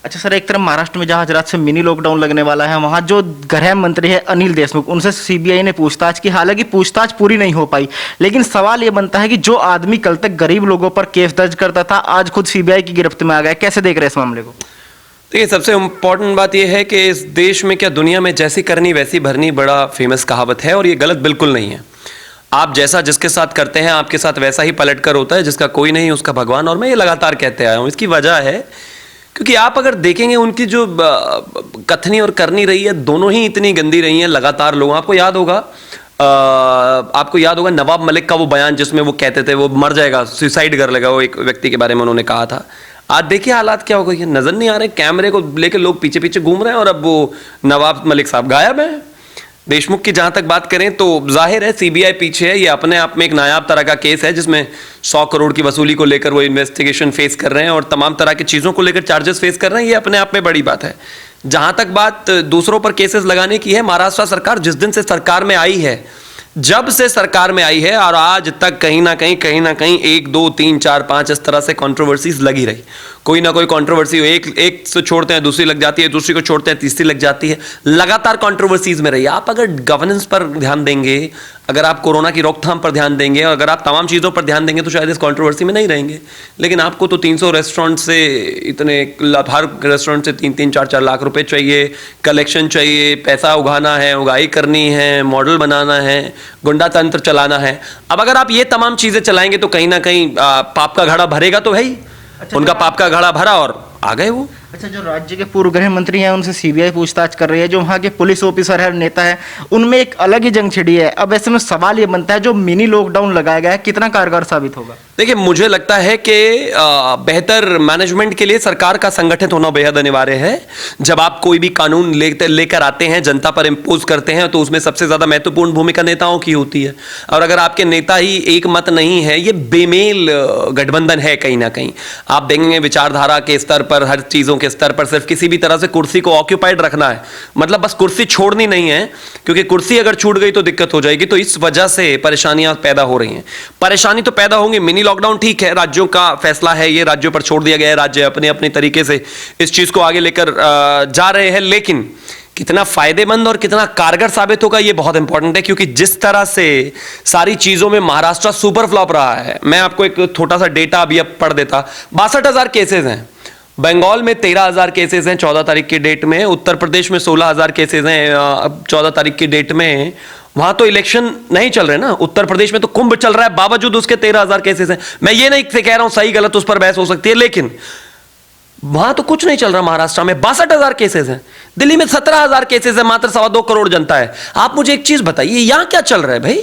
अच्छा सर, एक तरफ महाराष्ट्र में जहां रात से मिनी लॉकडाउन लगने वाला है, वहां जो गृह मंत्री है अनिल देशमुख, उनसे सीबीआई ने पूछताछ की। हालांकि पूछताछ पूरी नहीं हो पाई, लेकिन सवाल यह बनता है कि जो आदमी कल तक गरीब लोगों पर केस दर्ज करता था, आज खुद सीबीआई की गिरफ्त में आ गया। कैसे देख रहे हैं इस मामले को? देखिए, सबसे इम्पोर्टेंट बात यह है कि इस देश में क्या दुनिया में जैसी करनी वैसी भरनी बड़ा फेमस कहावत है, और ये गलत बिल्कुल नहीं है। आप जैसा जिसके साथ करते हैं आपके साथ वैसा ही पलट कर होता है। जिसका कोई नहीं उसका भगवान, और मैं ये लगातार कहते आया हूँ। इसकी वजह है क्योंकि आप अगर देखेंगे उनकी जो कथनी और करनी रही है, दोनों ही इतनी गंदी रही हैं लगातार। लोगों आपको याद होगा नवाब मलिक का वो बयान जिसमें वो कहते थे वो मर जाएगा, सुसाइड कर लेगा, वो एक व्यक्ति के बारे में उन्होंने कहा था। आज देखिए हालात क्या हो गए, नजर नहीं आ रहे, कैमरे को लेकर लोग पीछे पीछे घूम रहे हैं, और अब वो नवाब मलिक साहब गायब हैं। देशमुख की जहां तक बात करें तो जाहिर है सीबीआई पीछे है। ये अपने आप में एक नायाब तरह का केस है जिसमें 100 करोड़ की वसूली को लेकर वो इन्वेस्टिगेशन फेस कर रहे हैं और तमाम तरह की चीज़ों को लेकर चार्जेस फेस कर रहे हैं। ये अपने आप में बड़ी बात है। जहां तक बात दूसरों पर केसेस लगाने की है, महाराष्ट्र सरकार जिस दिन से सरकार में आई है, जब से सरकार में आई है और आज तक कहीं ना कहीं 1 2 3 4 5 इस तरह से कंट्रोवर्सीज लगी रही। कोई ना कोई कंट्रोवर्सी एक से छोड़ते हैं दूसरी लग जाती है, दूसरी को छोड़ते हैं तीसरी लग जाती है, लगातार कंट्रोवर्सीज में रही। आप अगर गवर्नेंस पर ध्यान देंगे, अगर आप कोरोना की रोकथाम पर ध्यान देंगे, और अगर आप तमाम चीज़ों पर ध्यान देंगे तो शायद इस कंट्रोवर्सी में नहीं रहेंगे। लेकिन आपको तो 300 रेस्टोरेंट से इतने, हर रेस्टोरेंट से 3-3 4-4 लाख रुपए चाहिए, कलेक्शन चाहिए, पैसा उगाना है, उगाही करनी है, मॉडल बनाना है, गुंडा तंत्र चलाना है। अब अगर आप ये तमाम चीज़ें चलाएंगे तो कहीं ना कहीं पाप का घड़ा भरेगा तो है ही। अच्छा, उनका पाप का घड़ा भरा और आ गए वो। अच्छा, जो राज्य के पूर्व गृह मंत्री हैं उनसे सीबीआई पूछताछ कर रही है, जो वहाँ के पुलिस ऑफिसर है, नेता है, उनमें एक अलग ही जंग छिड़ी है। अब ऐसे में सवाल ये बनता है, जो मिनी लॉकडाउन लगाया गया है कितना कारगर साबित होगा? देखिए, मुझे लगता है कि बेहतर मैनेजमेंट के लिए सरकार का संगठित होना बेहद अनिवार्य है। जब आप कोई भी कानून लेकर आते हैं, जनता पर इम्पोज करते हैं, तो उसमें सबसे ज्यादा महत्वपूर्ण भूमिका नेताओं की होती है। और अगर आपके नेता ही एक मत नहीं है, ये बेमेल गठबंधन है कहीं ना कहीं। आप देखेंगे विचारधारा के स्तर पर, हर चीजों के स्तर पर सिर्फ किसी भी तरह से कुर्सी को ऑक्यूपाइड रखना है, मतलब बस कुर्सी छोड़नी नहीं है, क्योंकि कुर्सी अगर छूट गई तो दिक्कत हो जाएगी। तो इस वजह से परेशानियां पैदा हो रही हैं। परेशानी तो पैदा होंगी। मिनी लॉकडाउन ठीक है, राज्यों का फैसला है, ये राज्यों पर छोड़ दिया गया है। राज्य अपने अपने तरीके से इस चीज को आगे लेकर जा रहे हैं, लेकिन कितना फायदेमंद और कितना कारगर साबित होगा ये बहुत इंपॉर्टेंट है। क्योंकि जिस तरह से सारी चीजों में महाराष्ट्र सुपर फ्लॉप रहा है, मैं आपको एक छोटा सा डेटा अभी अब पढ़ देता। 62,000 केसेस हैं, बंगाल में 13,000 केसेस हैं 14 तारीख की डेट में, उत्तर प्रदेश में 16,000 केसेस हैं 14 तारीख की डेट में। वहां तो इलेक्शन नहीं चल रहे ना, उत्तर प्रदेश में तो कुंभ चल रहा है, बावजूद उसके 13,000 केसेस हैं। मैं ये नहीं कह रहा हूं सही गलत उस पर बहस हो सकती है, लेकिन वहां तो कुछ नहीं चल रहा। महाराष्ट्र में 62,000 केसेस हैं, दिल्ली में 17,000 केसेस हैं, मात्र 2.25 करोड़ जनता है। आप मुझे एक चीज बताइए, यहां क्या चल रहा है भाई?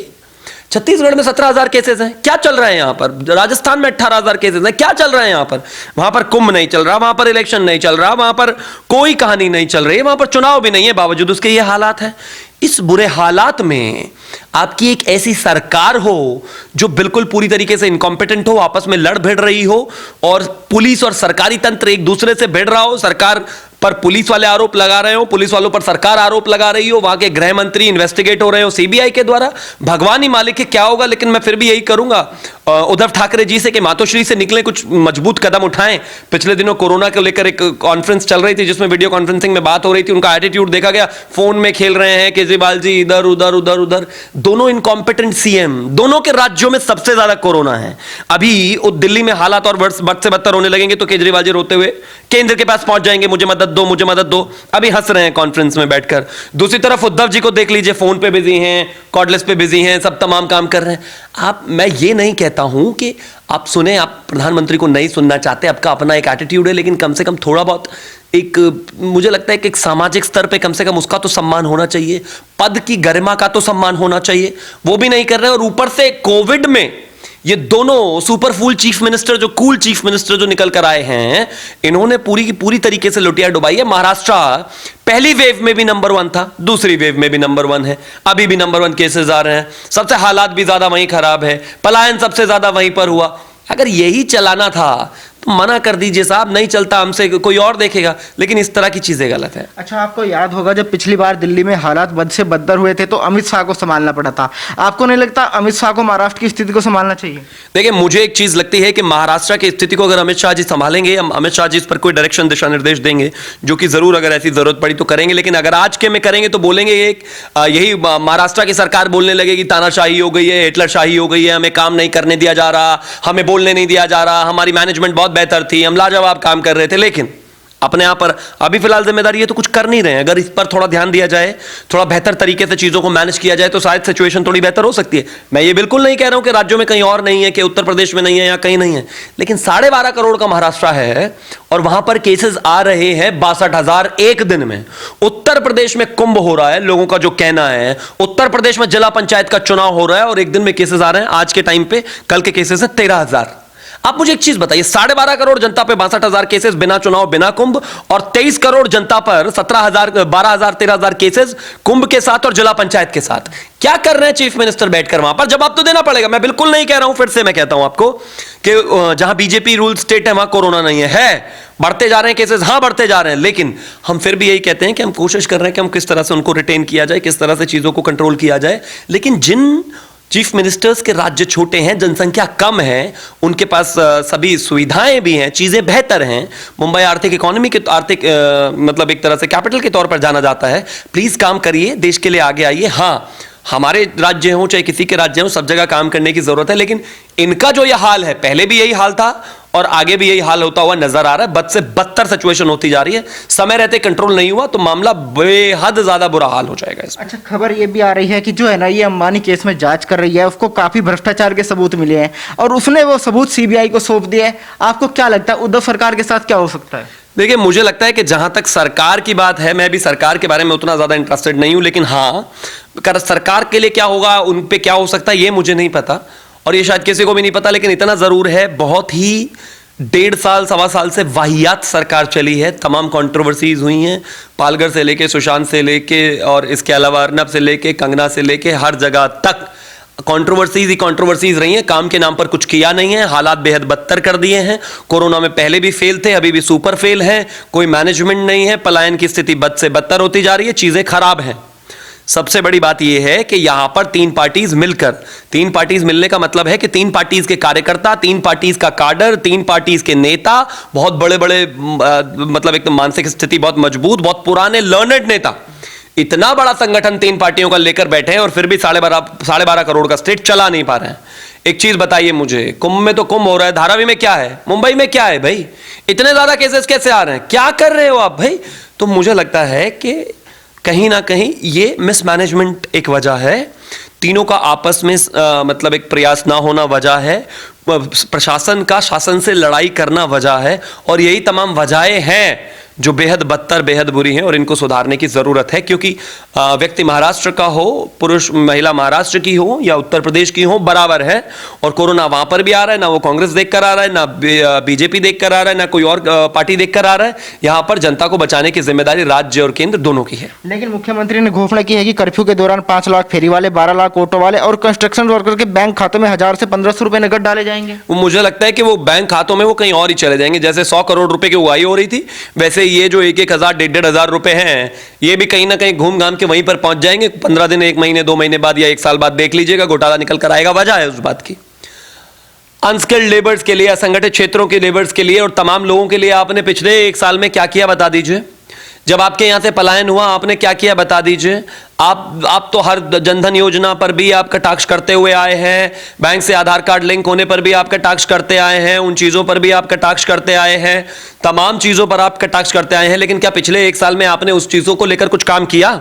छत्तीसगढ़ में 17,000 केसेस हैं, क्या चल रहा है यहां पर? राजस्थान में 18,000 केसेस हैं, क्या चल रहा है यहां पर? वहां पर कुंभ नहीं चल रहा, वहां पर इलेक्शन नहीं चल रहा, वहां पर कोई कहानी नहीं चल रही, वहां पर चुनाव भी नहीं है, बावजूद उसके ये हालात है। इस बुरे हालात में आपकी एक ऐसी सरकार हो जो बिल्कुल पूरी तरीके से इनकॉम्पिटेंट हो, आपस में लड़ भिड़ रही हो, और पुलिस और सरकारी तंत्र एक दूसरे से भिड़ रहा हो, सरकार पर पुलिस वाले आरोप लगा रहे हो, पुलिस वालों पर सरकार आरोप लगा रही हो, वहां के गृह मंत्री इन्वेस्टिगेट हो रहे हो सीबीआई के द्वारा। भगवान ही मालिक है क्या होगा, लेकिन मैं फिर भी यही करूंगा उद्धव ठाकरे जी से कि मातोश्री से निकले, कुछ मजबूत कदम उठाएं। पिछले दिनों कोरोना को लेकर एक कॉन्फ्रेंस चल रही थी जिसमें वीडियो कॉन्फ्रेंसिंग में बात हो रही थी, उनका एटीट्यूड देखा गया, फोन में खेल रहे हैं केजरीवाल जी, इधर उधर उधर उधर। दोनों इनकॉम्पिटेंट सीएम, दोनों के राज्यों में सबसे ज्यादा कोरोना है। अभी दिल्ली में हालात और बद से बदतर होने लगेंगे तो केजरीवाल जी रोते हुए केंद्र के पास पहुंच जाएंगे, मुझे मदद दो, मुझे मदद दो। अभी हंस रहे हैं कॉन्फ्रेंस में बैठकर। दूसरी तरफ उद्धव जी को देख लीजिए, फोन पे बिजी हैं, कॉर्डलेस पे बिजी हैं, सब तमाम काम कर रहे हैं। मैं ये नहीं कहता हूं कि आप सुने, आप प्रधानमंत्री को नहीं सुनना चाहते, आपका अपना एक एटीट्यूड है, लेकिन कम से कम थोड़ा बहुत एक, मुझे लगता है कि एक सामाजिक स्तर पे कम से कम उसका तो सम्मान होना चाहिए, पद की गरिमा का तो सम्मान होना चाहिए। वो भी नहीं कर रहे, और ऊपर से कोविड में ये दोनों सुपर फूल चीफ मिनिस्टर, जो कूल चीफ मिनिस्टर जो निकल कर आए हैं, इन्होंने पूरी की पूरी तरीके से लुटिया डुबाई है। महाराष्ट्र पहली वेव में भी नंबर 1 था, दूसरी वेव में भी नंबर 1 है, अभी भी नंबर 1 केसेस आ रहे हैं, सबसे हालात भी ज्यादा वहीं खराब है, पलायन सबसे ज्यादा वहीं पर हुआ। अगर यही चलाना था तो मना कर दीजिए साहब, नहीं चलता हमसे, कोई और देखेगा। लेकिन इस तरह की चीजें गलत है। अच्छा, आपको याद होगा जब पिछली बार दिल्ली में हालात बद से बदतर हुए थे तो अमित शाह को संभालना पड़ा था। आपको नहीं लगता अमित शाह को महाराष्ट्र की स्थिति को संभालना चाहिए? देखिए, मुझे एक चीज लगती है कि महाराष्ट्र की स्थिति को अगर अमित शाह जी संभालेंगे, अमित शाह जी इस पर कोई डायरेक्शन, दिशा निर्देश देंगे, जो कि जरूर अगर ऐसी जरूरत पड़ी तो करेंगे। लेकिन अगर आज के में करेंगे तो बोलेंगे यही महाराष्ट्र की सरकार बोलने लगेगी तानाशाही हो गई है, हिटलरशाही हो गई है, हमें काम नहीं करने दिया जा रहा, हमें बोलने नहीं दिया जा रहा, हमारी मैनेजमेंट बहुत बेहतर थी, हम लाजवाब काम कर रहे थे। लेकिन अपने आप पर अभी फिलहाल जिम्मेदारी है तो कुछ कर नहीं रहे हैं। अगर इस पर थोड़ा ध्यान दिया जाए, थोड़ा बेहतर तरीके से चीजों को मैनेज किया जाए तो शायद सिचुएशन थोड़ी बेहतर हो सकती है। मैं ये बिल्कुल नहीं कह रहा हूं कि राज्यों में कहीं और नहीं है, कि उत्तर प्रदेश में नहीं है या कहीं नहीं है, लेकिन 12.5 करोड़ का महाराष्ट्र है और वहां पर केसेस आ रहे हैं 62,000 एक दिन में। उत्तर प्रदेश में कुंभ हो रहा है, लोगों का जो कहना है, उत्तर प्रदेश में जिला पंचायत का चुनाव हो रहा है और एक दिन में केसेस आ रहे हैं। आज के टाइम पे कल के केसेस है 13,000। आप मुझे एक चीज बताइए, 12.5 करोड़ जनता पे 62,000 केसेस बिना चुनाव बिना कुंभ, और 23 करोड़ जनता पर 17,000, 12,000, 13,000 केसेस कुंभ के साथ और जिला पंचायत के साथ। क्या कर रहे हैं चीफ मिनिस्टर बैठकर वहां पर? जवाब तो देना पड़ेगा। मैं बिल्कुल नहीं कह रहा हूं, फिर से मैं कहता हूं आपको कि जहां बीजेपी रूल स्टेट है वहां कोरोना नहीं है। बढ़ते जा रहे हैं केसेस, हां बढ़ते जा रहे हैं, लेकिन हम फिर भी यही कहते हैं कि हम कोशिश कर रहे हैं कि हम किस तरह से उनको रिटेन किया जाए, किस तरह से चीजों को कंट्रोल किया जाए। लेकिन जिन चीफ मिनिस्टर्स के राज्य छोटे हैं, जनसंख्या कम है, उनके पास सभी सुविधाएं भी हैं, चीजें बेहतर हैं, मुंबई आर्थिक इकोनॉमी के मतलब एक तरह से कैपिटल के तौर पर जाना जाता है। प्लीज काम करिए, देश के लिए आगे आइए। हां, हमारे राज्य हो चाहे किसी के राज्य हो, सब जगह काम करने की जरूरत है। लेकिन इनका जो यह हाल है, पहले भी यही हाल था और आगे भी यही हाल होता हुआ नजर आ रहा है। बद से बदतर सिचुएशन होती जा रही है। समय रहते कंट्रोल नहीं हुआ तो मामला बेहद ज्यादा बुरा हाल हो जाएगा इसमें। अच्छा, खबर ये भी आ रही है कि जो है ना ये अंबानी केस में जांच कर रही है, उसको काफी भ्रष्टाचार के सबूत मिले हैं और उसने वो सबूत सीबीआई को सौंप दिया है। आपको क्या लगता है उद्धव सरकार के साथ क्या हो सकता है? देखिए, मुझे लगता है कि जहां तक सरकार की बात है, मैं भी सरकार के बारे में उतना ज्यादा इंटरेस्टेड नहीं हूं, लेकिन हां, सरकार के लिए क्या होगा, उन पे क्या हो सकता है, ये मुझे नहीं पता और ये शायद किसी को भी नहीं पता। लेकिन इतना जरूर है, बहुत ही 1.5 साल, 1.25 साल से वाहियात सरकार चली है। तमाम कंट्रोवर्सीज हुई हैं, पालघर से लेके, सुशांत से लेके, और इसके अलावा अर्नब से लेके, कंगना से लेके, हर जगह तक कंट्रोवर्सीज ही कंट्रोवर्सीज रही हैं। काम के नाम पर कुछ किया नहीं है, हालात बेहद बदतर कर दिए हैं। कोरोना में पहले भी फेल थे, अभी भी सुपर फेल है, कोई मैनेजमेंट नहीं है, पलायन की स्थिति बद से बदतर होती जा रही है, चीजें खराब हैं। सबसे बड़ी बात यह है कि यहां पर 3 पार्टीज मिलकर, 3 पार्टीज मिलने का मतलब है कि 3 पार्टीज के कार्यकर्ता, 3 पार्टीज का काडर, 3 पार्टीज के नेता, बहुत बड़े बड़े मतलब एक तो मानसिक स्थिति बहुत मजबूत, बहुत पुराने लर्नड नेता, इतना बड़ा संगठन 3 पार्टियों का लेकर बैठे हैं और फिर भी 12.5 करोड़ का स्टेट चला नहीं पा रहे हैं। एक चीज बताइए मुझे, कुंभ में तो कुंभ हो रहा है, धारावी में क्या है, मुंबई में क्या है भाई? इतने ज्यादा केसेस कैसे आ रहे हैं? क्या कर रहे हो आप भाई? तो मुझे लगता है कि कहीं ना कहीं ये मिसमैनेजमेंट एक वजह है, तीनों का आपस में मतलब एक प्रयास ना होना वजह है, प्रशासन का शासन से लड़ाई करना वजह है, और यही तमाम वजहें हैं जो बेहद बदतर, बेहद बुरी हैं और इनको सुधारने की जरूरत है। क्योंकि व्यक्ति महाराष्ट्र का हो, पुरुष महिला महाराष्ट्र की हो या उत्तर प्रदेश की हो, बराबर है। और कोरोना वहां पर भी आ रहा है, ना वो कांग्रेस देख कर आ रहा है, ना बीजेपी देख कर आ रहा है, ना कोई और पार्टी देख कर आ रहा है। यहां पर जनता को बचाने की जिम्मेदारी राज्य और केंद्र दोनों की है। लेकिन मुख्यमंत्री ने घोषणा की है कि कर्फ्यू के दौरान 5 लाख फेरी वाले, 12 लाख ऑटो वाले और कंस्ट्रक्शन वर्कर के बैंक खातों में 1000 से 1500 रुपए नकद डाले जाएंगे। मुझे लगता है कि वो बैंक खातों में वो कहीं और ही चले जाएंगे। जैसे 100 करोड़ रुपए की उगाही हो रही थी, वैसे ये जो 1,000, 1,500 रुपए हैं, ये भी कहीं ना कहीं घूम घाम के वहीं पर पहुंच जाएंगे। 15 दिन, 1 महीने, 2 महीने बाद या 1 साल बाद देख लीजिएगा, घोटाला निकल कर आएगा। वजह है उस बात की, अनस्किल्ड लेबर्स के लिए, असंगठित क्षेत्रों के लेबर्स के लिए और तमाम लोगों के लिए आपने पिछले 1 साल में क्या किया बता दीजिए। जब आपके यहां से पलायन हुआ आपने क्या किया बता दीजिए। आप तो हर जनधन योजना पर भी आप कटाक्ष करते हुए आए हैं, बैंक से आधार कार्ड लिंक होने पर भी आप कटाक्ष करते आए हैं, उन चीजों पर भी आप कटाक्ष करते आए हैं, तमाम चीजों पर आप कटाक्ष करते आए हैं। लेकिन क्या पिछले 1 साल में आपने उस चीजों को लेकर कुछ काम किया?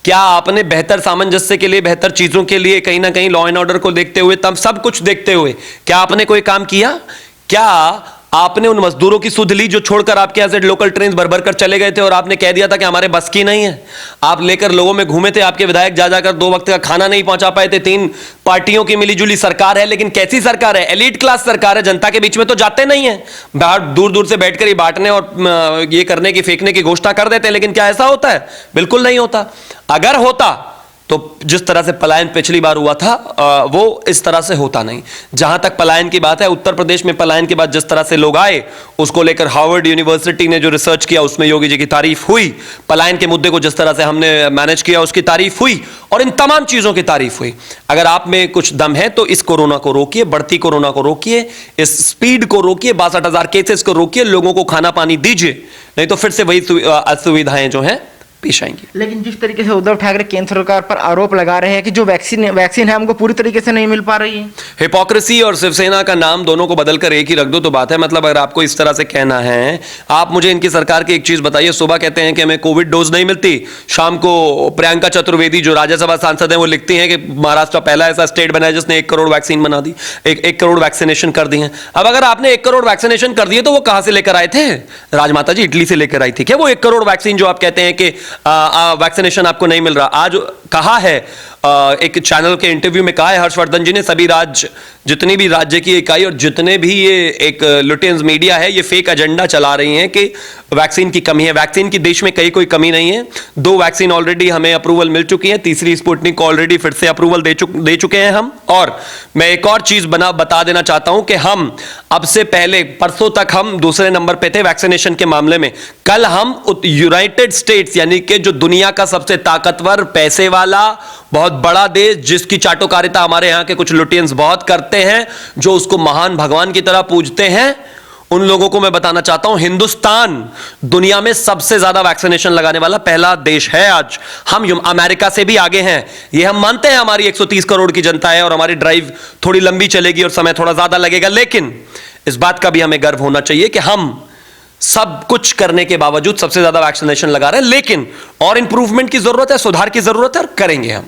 क्या आपने बेहतर सामंजस्य के लिए, बेहतर चीजों के लिए, कहीं ना कहीं लॉ एंड ऑर्डर को देखते हुए, तब सब कुछ देखते हुए क्या आपने कोई काम किया? क्या आपने उन मजदूरों की सुध ली जो छोड़कर आपके यहां से लोकल ट्रेन भर कर चले गए थे और आपने कह दिया था कि हमारे बस की नहीं है? आप लेकर लोगों में घूमे थे, आपके विधायक जा जाकर 2 वक्त का खाना नहीं पहुंचा पाए थे। 3 पार्टियों की मिलीजुली सरकार है, लेकिन कैसी सरकार है? एलीट क्लास सरकार है, जनता के बीच में तो जाते नहीं है, बाहर दूर दूर से बैठकर ही बांटने और ये करने की, फेंकने की घोषणा कर देते हैं। लेकिन क्या ऐसा होता है? बिल्कुल नहीं होता। अगर होता तो जिस तरह से पलायन पिछली बार हुआ था वो इस तरह से होता नहीं। जहां तक पलायन की बात है, उत्तर प्रदेश में पलायन के बाद जिस तरह से लोग आए, उसको लेकर हार्वर्ड यूनिवर्सिटी ने जो रिसर्च किया उसमें योगी जी की तारीफ हुई, पलायन के मुद्दे को जिस तरह से हमने मैनेज किया उसकी तारीफ हुई, और इन तमाम चीजों की तारीफ हुई। अगर आप में कुछ दम है तो इस कोरोना को रोकिए, बढ़ती कोरोना को रोकिए, इस स्पीड को रोकिए, 62,000 केसेस को रोकिए, लोगों को खाना पानी दीजिए, नहीं तो फिर से वही असुविधाएं जो हैं पेश आएंगी। लेकिन जिस तरीके से उद्धव ठाकरे केंद्र सरकार पर आरोप लगा रहे हैं कि जो वैक्सीन है हमको पूरी तरीके से नहीं मिल पा रही है। हिपोक्रेसी और शिवसेना का नाम दोनों को बदलकर एक ही रख दो तो बात है। मतलब अगर आपको इस तरह से कहना है, आप मुझे इनकी सरकार की एक चीज बताइए, सुबह कहते हैं कि हमें कोविड डोज नहीं मिलती, शाम को प्रियंका चतुर्वेदी जो राज्यसभा सांसद हैं वो लिखती हैं कि महाराष्ट्र पहला ऐसा स्टेट बना है जिसने 1 करोड़ वैक्सीन बना दी, 1 करोड़ वैक्सीनेशन कर दी है। अब अगर आपने 1 करोड़ वैक्सीनेशन कर दिए तो वो कहां से लेकर आए थे? राजमाता जी इटली से लेकर आई थी क्या वो 1 करोड़ वैक्सीन जो आप कहते हैं कि वैक्सीनेशन आपको नहीं मिल रहा? आज कहा है एक चैनल के इंटरव्यू में कहा है हर्षवर्धन जी ने, सभी राज्य, जितनी भी राज्य की इकाई और जितने भी ये एक लुटेंस मीडिया है, ये फेक एजेंडा चला रही हैं कि वैक्सीन की कमी है। वैक्सीन की देश में कहीं कोई कमी नहीं है। 2 वैक्सीन ऑलरेडी हमें अप्रूवल मिल चुकी है, तीसरी स्पुतनिक को ऑलरेडी फिर से अप्रूवल दे चुके हैं हम। और मैं एक और चीज बता देना चाहता हूं कि हम अब से पहले परसों तक हम दूसरे नंबर पे थे वैक्सीनेशन के मामले में। कल हम यूनाइटेड स्टेट्स यानी कि जो दुनिया का सबसे ताकतवर, पैसे वाला, बहुत बड़ा देश, जिसकी चाटोकारिता हमारे यहां के कुछ लुटियंस बहुत करते हैं, जो उसको महान भगवान की तरह पूजते हैं, उन लोगों को मैं बताना चाहता हूं हिंदुस्तान दुनिया में सबसे ज्यादा वैक्सीनेशन लगाने वाला पहला देश है। आज हम अमेरिका से भी आगे हैं, ये हम मानते हैं। हमारी 130 करोड़ की जनता है और हमारी ड्राइव थोड़ी लंबी चलेगी और समय थोड़ा ज्यादा लगेगा, लेकिन इस बात का भी हमें गर्व होना चाहिए कि हम सब कुछ करने के बावजूद सबसे ज्यादा वैक्सीनेशन लगा रहे हैं। लेकिन और इंप्रूवमेंट की जरूरत है, सुधार की जरूरत है, और करेंगे हम।